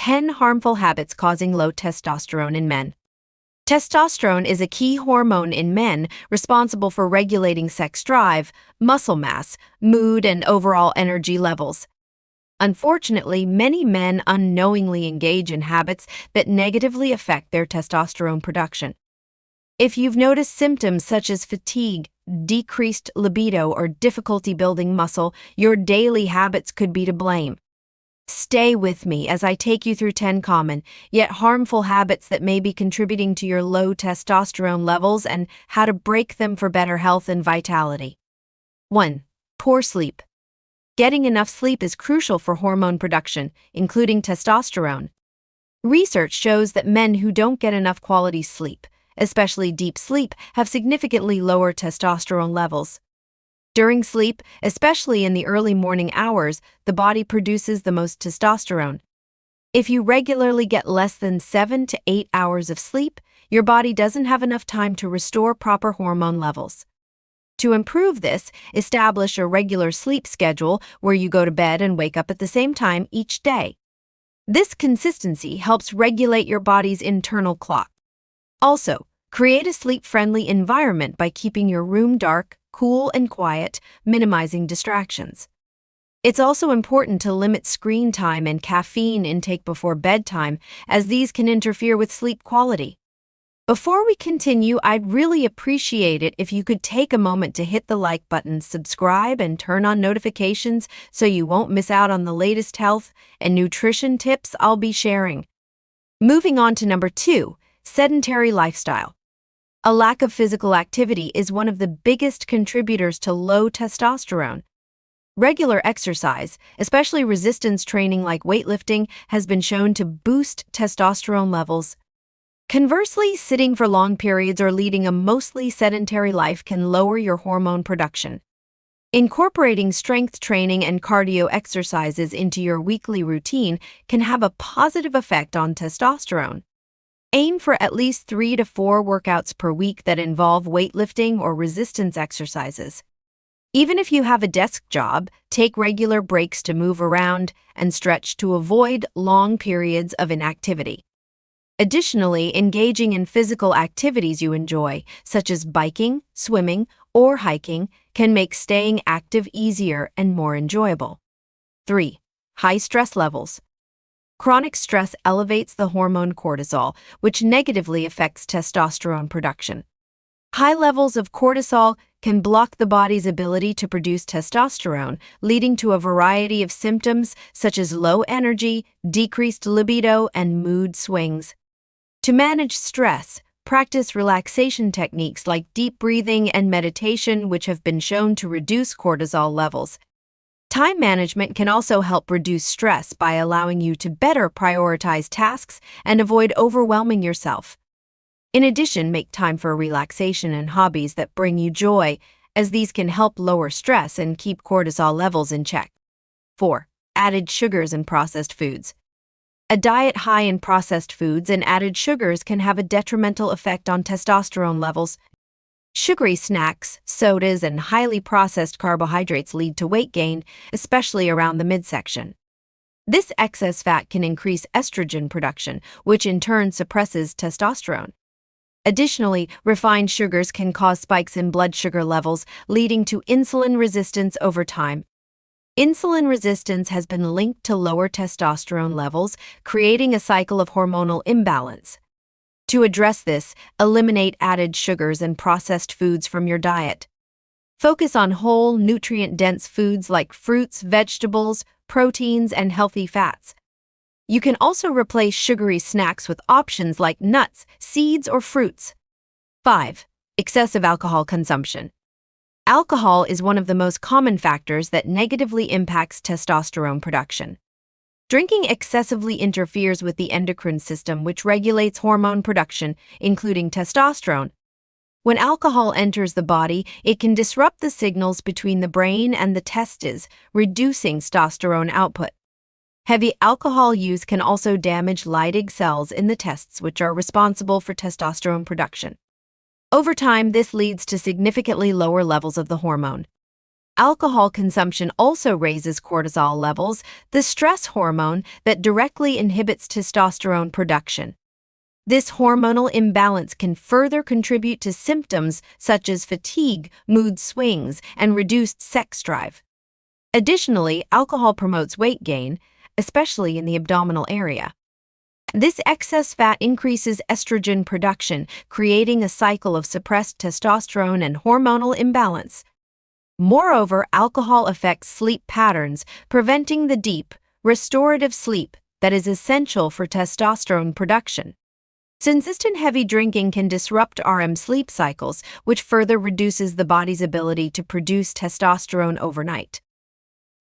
10 harmful habits causing low testosterone in men. Testosterone is a key hormone in men responsible for regulating sex drive, muscle mass, mood, and overall energy levels. Unfortunately, many men unknowingly engage in habits that negatively affect their testosterone production. If you've noticed symptoms such as fatigue, decreased libido, or difficulty building muscle, your daily habits could be to blame. Stay with me as I take you through 10 common, yet harmful habits that may be contributing to your low testosterone levels and how to break them for better health and vitality. 1. Poor sleep. Getting enough sleep is crucial for hormone production, including testosterone. Research shows that men who don't get enough quality sleep, especially deep sleep, have significantly lower testosterone levels. During sleep, especially in the early morning hours, the body produces the most testosterone. If you regularly get less than 7 to 8 hours of sleep, your body doesn't have enough time to restore proper hormone levels. To improve this, establish a regular sleep schedule where you go to bed and wake up at the same time each day. This consistency helps regulate your body's internal clock. Also, create a sleep-friendly environment by keeping your room dark, cool, and quiet, minimizing distractions. It's also important to limit screen time and caffeine intake before bedtime, as these can interfere with sleep quality. Before we continue, I'd really appreciate it if you could take a moment to hit the like button, subscribe, and turn on notifications so you won't miss out on the latest health and nutrition tips I'll be sharing. Moving on to number 2, sedentary lifestyle. A lack of physical activity is one of the biggest contributors to low testosterone. Regular exercise, especially resistance training like weightlifting, has been shown to boost testosterone levels. Conversely, sitting for long periods or leading a mostly sedentary life can lower your hormone production. Incorporating strength training and cardio exercises into your weekly routine can have a positive effect on testosterone. Aim for at least 3 to 4 workouts per week that involve weightlifting or resistance exercises. Even if you have a desk job, take regular breaks to move around and stretch to avoid long periods of inactivity. Additionally, engaging in physical activities you enjoy, such as biking, swimming, or hiking, can make staying active easier and more enjoyable. 3. High stress levels. Chronic stress elevates the hormone cortisol, which negatively affects testosterone production. High levels of cortisol can block the body's ability to produce testosterone, leading to a variety of symptoms such as low energy, decreased libido, and mood swings. To manage stress, practice relaxation techniques like deep breathing and meditation, which have been shown to reduce cortisol levels. Time management can also help reduce stress by allowing you to better prioritize tasks and avoid overwhelming yourself. In addition, make time for relaxation and hobbies that bring you joy, as these can help lower stress and keep cortisol levels in check. 4. Added sugars and processed foods. A diet high in processed foods and added sugars can have a detrimental effect on testosterone levels. Sugary snacks, sodas, and highly processed carbohydrates lead to weight gain, especially around the midsection. This excess fat can increase estrogen production, which in turn suppresses testosterone. Additionally, refined sugars can cause spikes in blood sugar levels, leading to insulin resistance over time. Insulin resistance has been linked to lower testosterone levels, creating a cycle of hormonal imbalance. To address this, eliminate added sugars and processed foods from your diet. Focus on whole, nutrient-dense foods like fruits, vegetables, proteins, and healthy fats. You can also replace sugary snacks with options like nuts, seeds, or fruits. 5. Excessive alcohol consumption. Alcohol is one of the most common factors that negatively impacts testosterone production. Drinking excessively interferes with the endocrine system, which regulates hormone production, including testosterone. When alcohol enters the body, it can disrupt the signals between the brain and the testes, reducing testosterone output. Heavy alcohol use can also damage Leydig cells in the testes, which are responsible for testosterone production. Over time, this leads to significantly lower levels of the hormone. Alcohol consumption also raises cortisol levels, the stress hormone that directly inhibits testosterone production. This hormonal imbalance can further contribute to symptoms such as fatigue, mood swings, and reduced sex drive. Additionally, alcohol promotes weight gain, especially in the abdominal area. This excess fat increases estrogen production, creating a cycle of suppressed testosterone and hormonal imbalance. Moreover, alcohol affects sleep patterns, preventing the deep, restorative sleep that is essential for testosterone production. Consistent heavy drinking can disrupt REM sleep cycles, which further reduces the body's ability to produce testosterone overnight.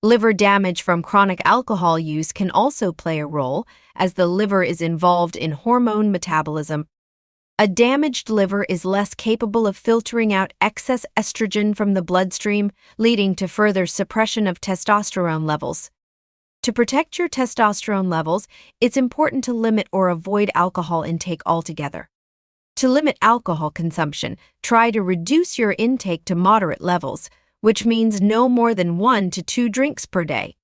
Liver damage from chronic alcohol use can also play a role, as the liver is involved in hormone metabolism. A damaged liver is less capable of filtering out excess estrogen from the bloodstream, leading to further suppression of testosterone levels. To protect your testosterone levels, it's important to limit or avoid alcohol intake altogether. To limit alcohol consumption, try to reduce your intake to moderate levels, which means no more than 1 to 2 drinks per day.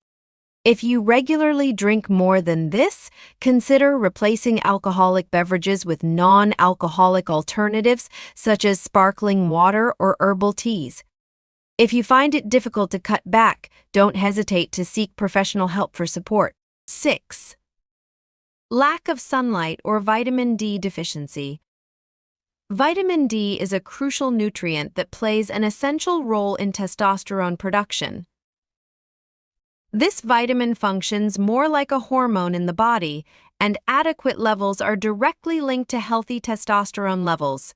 If you regularly drink more than this, consider replacing alcoholic beverages with non-alcoholic alternatives such as sparkling water or herbal teas. If you find it difficult to cut back, don't hesitate to seek professional help for support. 6. Lack of sunlight or vitamin D deficiency. Vitamin D is a crucial nutrient that plays an essential role in testosterone production. This vitamin functions more like a hormone in the body, and adequate levels are directly linked to healthy testosterone levels.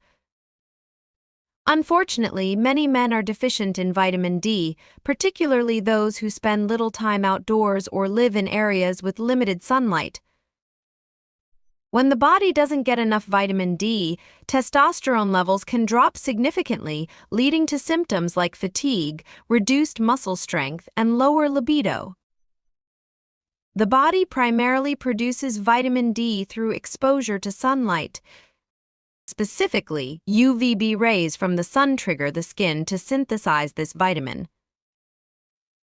Unfortunately, many men are deficient in vitamin D, particularly those who spend little time outdoors or live in areas with limited sunlight. When the body doesn't get enough vitamin D, testosterone levels can drop significantly, leading to symptoms like fatigue, reduced muscle strength, and lower libido. The body primarily produces vitamin D through exposure to sunlight. Specifically, UVB rays from the sun trigger the skin to synthesize this vitamin.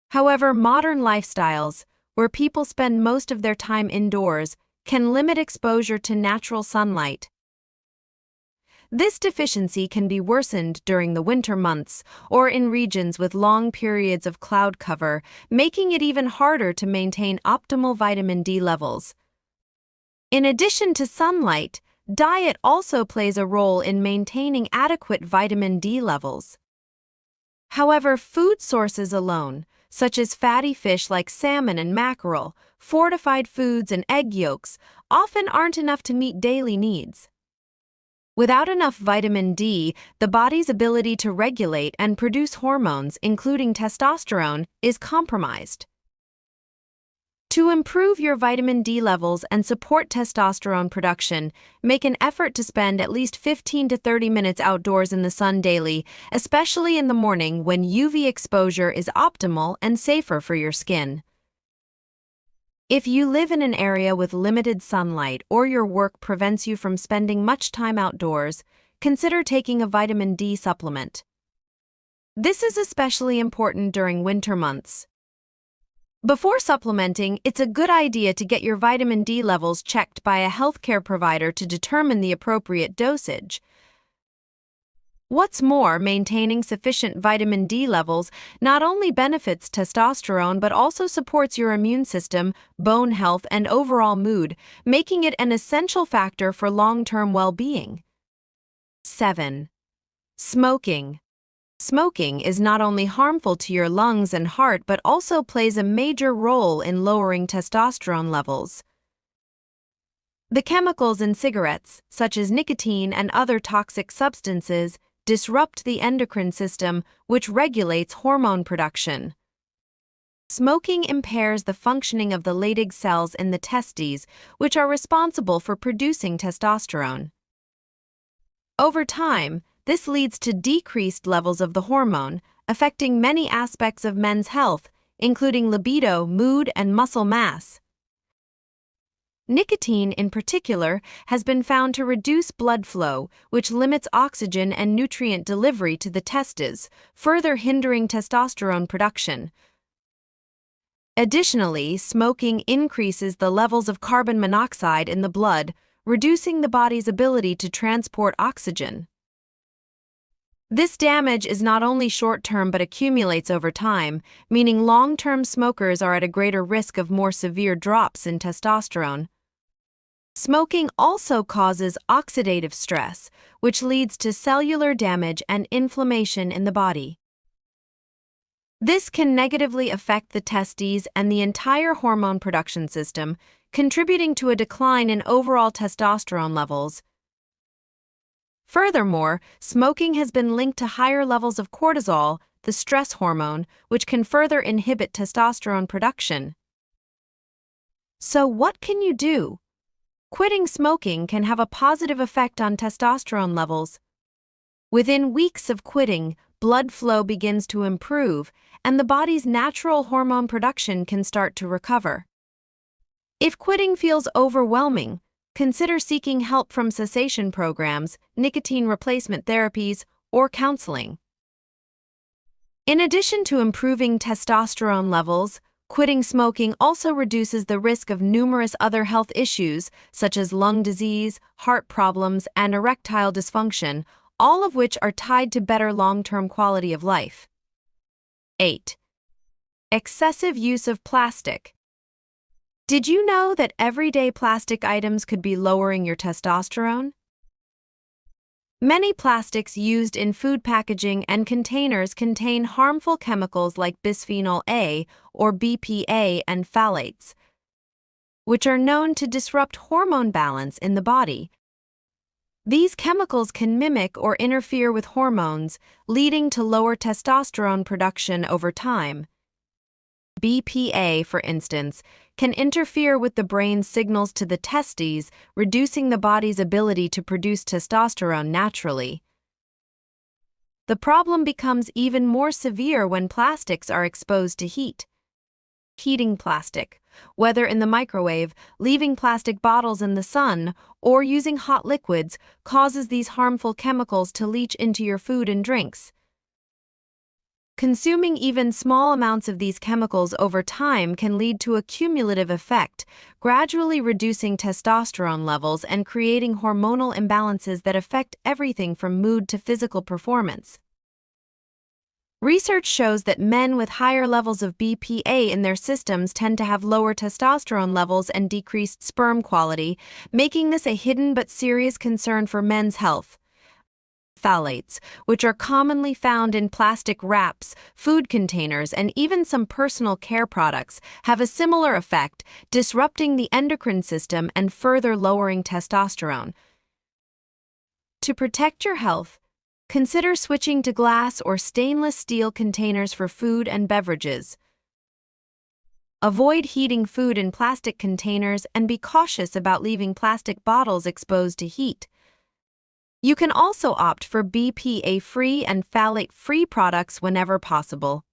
However, modern lifestyles, where people spend most of their time indoors, can limit exposure to natural sunlight. This deficiency can be worsened during the winter months or in regions with long periods of cloud cover, making it even harder to maintain optimal vitamin D levels. In addition to sunlight, diet also plays a role in maintaining adequate vitamin D levels. However, food sources alone, such as fatty fish like salmon and mackerel, fortified foods, and egg yolks, often aren't enough to meet daily needs. Without enough vitamin D, the body's ability to regulate and produce hormones, including testosterone, is compromised. To improve your vitamin D levels and support testosterone production, make an effort to spend at least 15 to 30 minutes outdoors in the sun daily, especially in the morning when UV exposure is optimal and safer for your skin. If you live in an area with limited sunlight or your work prevents you from spending much time outdoors, consider taking a vitamin D supplement. This is especially important during winter months. Before supplementing, it's a good idea to get your vitamin D levels checked by a healthcare provider to determine the appropriate dosage. What's more, maintaining sufficient vitamin D levels not only benefits testosterone but also supports your immune system, bone health, and overall mood, making it an essential factor for long-term well-being. 7. Smoking. Smoking is not only harmful to your lungs and heart but also plays a major role in lowering testosterone levels. The chemicals in cigarettes, such as nicotine and other toxic substances, disrupt the endocrine system, which regulates hormone production. Smoking impairs the functioning of the Leydig cells in the testes, which are responsible for producing testosterone. Over time, this leads to decreased levels of the hormone, affecting many aspects of men's health, including libido, mood, and muscle mass. Nicotine, in particular, has been found to reduce blood flow, which limits oxygen and nutrient delivery to the testes, further hindering testosterone production. Additionally, smoking increases the levels of carbon monoxide in the blood, reducing the body's ability to transport oxygen. This damage is not only short-term but accumulates over time, meaning long-term smokers are at a greater risk of more severe drops in testosterone. Smoking also causes oxidative stress, which leads to cellular damage and inflammation in the body. This can negatively affect the testes and the entire hormone production system, contributing to a decline in overall testosterone levels. Furthermore, smoking has been linked to higher levels of cortisol, the stress hormone, which can further inhibit testosterone production. So what can you do? Quitting smoking can have a positive effect on testosterone levels. Within weeks of quitting, blood flow begins to improve, and the body's natural hormone production can start to recover. If quitting feels overwhelming, consider seeking help from cessation programs, nicotine replacement therapies, or counseling. In addition to improving testosterone levels, quitting smoking also reduces the risk of numerous other health issues such as lung disease, heart problems, and erectile dysfunction, all of which are tied to better long-term quality of life. 8. Excessive use of plastic. Did you know that everyday plastic items could be lowering your testosterone? Many plastics used in food packaging and containers contain harmful chemicals like bisphenol A or BPA and phthalates, which are known to disrupt hormone balance in the body. These chemicals can mimic or interfere with hormones, leading to lower testosterone production over time. BPA, for instance, can interfere with the brain's signals to the testes, reducing the body's ability to produce testosterone naturally. The problem becomes even more severe when plastics are exposed to heat. Heating plastic, whether in the microwave, leaving plastic bottles in the sun, or using hot liquids, causes these harmful chemicals to leach into your food and drinks. Consuming even small amounts of these chemicals over time can lead to a cumulative effect, gradually reducing testosterone levels and creating hormonal imbalances that affect everything from mood to physical performance. Research shows that men with higher levels of BPA in their systems tend to have lower testosterone levels and decreased sperm quality, making this a hidden but serious concern for men's health. Phthalates, which are commonly found in plastic wraps, food containers, and even some personal care products, have a similar effect, disrupting the endocrine system and further lowering testosterone. To protect your health, consider switching to glass or stainless steel containers for food and beverages. Avoid heating food in plastic containers and be cautious about leaving plastic bottles exposed to heat. You can also opt for BPA-free and phthalate-free products whenever possible.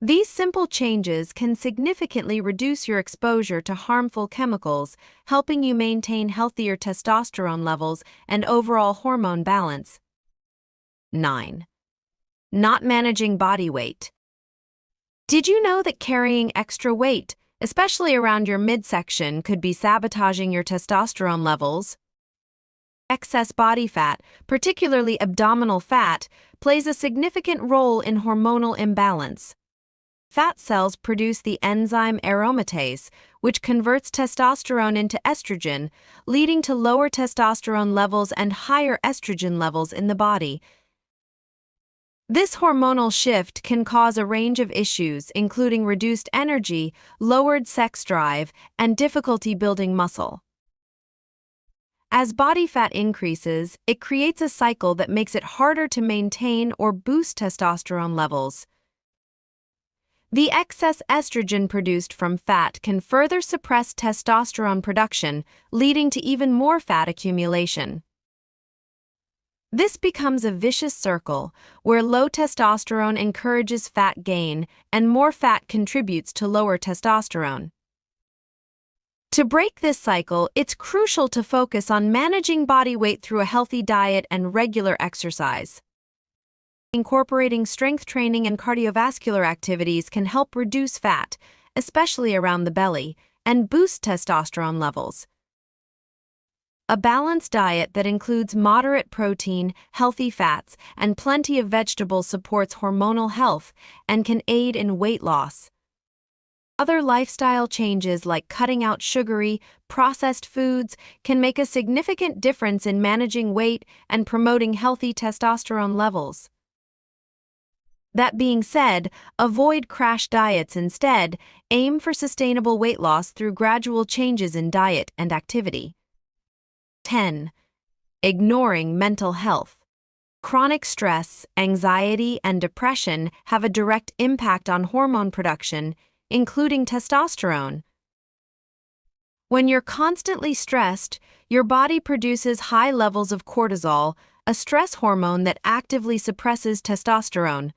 These simple changes can significantly reduce your exposure to harmful chemicals, helping you maintain healthier testosterone levels and overall hormone balance. 9. Not managing body weight. Did you know that carrying extra weight, especially around your midsection, could be sabotaging your testosterone levels? Excess body fat, particularly abdominal fat, plays a significant role in hormonal imbalance. Fat cells produce the enzyme aromatase, which converts testosterone into estrogen, leading to lower testosterone levels and higher estrogen levels in the body. This hormonal shift can cause a range of issues, including reduced energy, lowered sex drive, and difficulty building muscle. As body fat increases, it creates a cycle that makes it harder to maintain or boost testosterone levels. The excess estrogen produced from fat can further suppress testosterone production, leading to even more fat accumulation. This becomes a vicious circle, where low testosterone encourages fat gain and more fat contributes to lower testosterone. To break this cycle, it's crucial to focus on managing body weight through a healthy diet and regular exercise. Incorporating strength training and cardiovascular activities can help reduce fat, especially around the belly, and boost testosterone levels. A balanced diet that includes moderate protein, healthy fats, and plenty of vegetables supports hormonal health and can aid in weight loss. Other lifestyle changes like cutting out sugary, processed foods can make a significant difference in managing weight and promoting healthy testosterone levels. That being said, avoid crash diets instead. Aim for sustainable weight loss through gradual changes in diet and activity. 10. Ignoring mental health. Chronic stress, anxiety, and depression have a direct impact on hormone production, including testosterone. When you're constantly stressed, your body produces high levels of cortisol, a stress hormone that actively suppresses testosterone.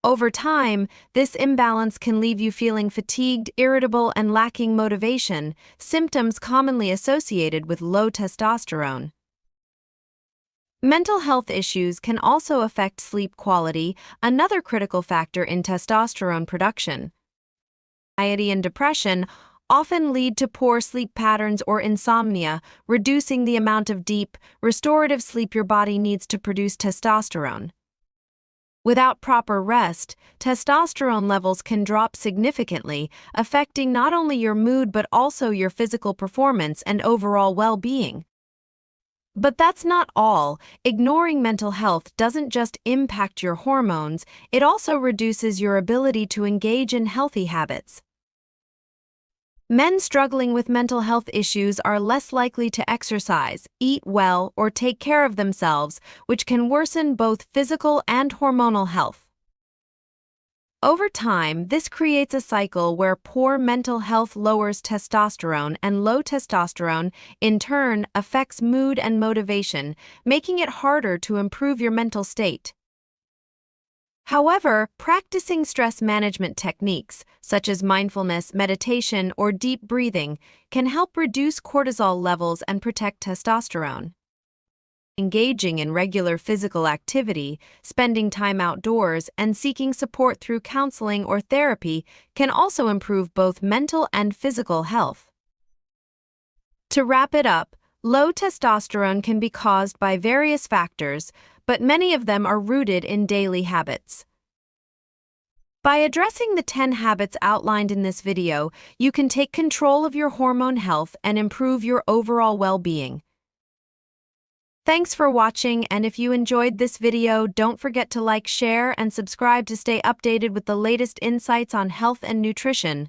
Over time, this imbalance can leave you feeling fatigued, irritable, and lacking motivation, symptoms commonly associated with low testosterone. Mental health issues can also affect sleep quality, another critical factor in testosterone production. Anxiety and depression often lead to poor sleep patterns or insomnia, reducing the amount of deep, restorative sleep your body needs to produce testosterone. Without proper rest, testosterone levels can drop significantly, affecting not only your mood but also your physical performance and overall well-being. But that's not all. Ignoring mental health doesn't just impact your hormones, it also reduces your ability to engage in healthy habits. Men struggling with mental health issues are less likely to exercise, eat well, or take care of themselves, which can worsen both physical and hormonal health. Over time, this creates a cycle where poor mental health lowers testosterone, and low testosterone, in turn, affects mood and motivation, making it harder to improve your mental state. However, practicing stress management techniques, such as mindfulness, meditation, or deep breathing, can help reduce cortisol levels and protect testosterone. Engaging in regular physical activity, spending time outdoors, and seeking support through counseling or therapy can also improve both mental and physical health. To wrap it up, low testosterone can be caused by various factors, but many of them are rooted in daily habits. By addressing the 10 habits outlined in this video, you can take control of your hormone health and improve your overall well-being. Thanks for watching, and if you enjoyed this video, don't forget to like, share, and subscribe to stay updated with the latest insights on health and nutrition.